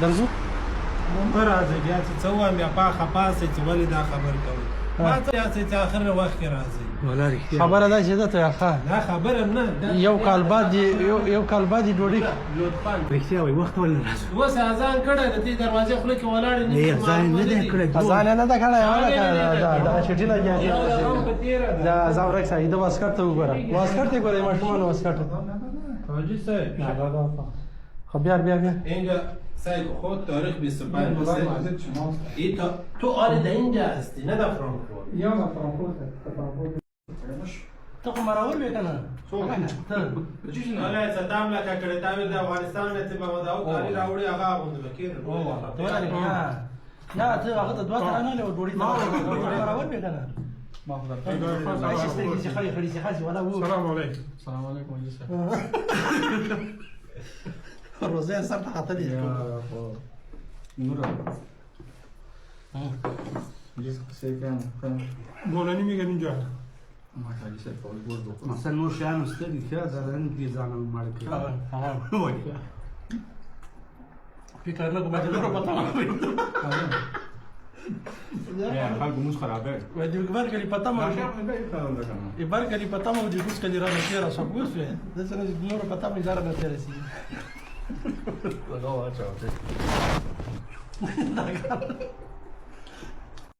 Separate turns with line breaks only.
درځو
مونږ راځي بیا چې څه وایم بیا پاخه پاسې چې ولې دا خبر کوي ما ته چې اخر وخت کې راځي
ولاري خبره دا چې ده ته ښه
دا خبره نه
یو کال بعد یو کال بعد ډوډۍ
لطفا
رښتیا وایي وخت ولې راځي
اوس اذان کړی د دې دروازې خوله کې ولاړې
نه اذان نه دی کړی
ځان نه ده کړی دا چټي لګیا
هم په تیره ده
دا زاورک صاحب د واسکټ ته وګوره واسکټ ته ګوره ماشومان واسکټ
حاجی صاحب
خب بیا
اینجا سعی خود تاریخ 25 تو آره در اینجا هستی نه در فرانکفورت
یا ما فرانکفورت ته خو مراول وې کنه
حالا څه دام لکه کړه تا د افغانستان ته به وداو کاری راوړي هغه غوند بکیر
یا ته هغه ته دوه ترانه له ډوډۍ مراول وې کنه ما خو درته خړې خاصي ولا وو
السلام علیکم
السلام علیکم جی
روزه سر ته خاطر دي
نور جی سیکان
بولانی میگن اینجا
ما حاجی صاحب په ګور دوه
مثلا نور شیان ستړي ښه درن کې ځان مړ کړ وایي
فکر نه کوم چې نور پتا
خلکو موږ خرابه
وای دی بار کلی پتا مو ای بار کلی پتا مو دی کوس کلی را نه تیرا سب ګوس وې د څنګه نور پتا مې زار نه تیرا سي لګاو اچھا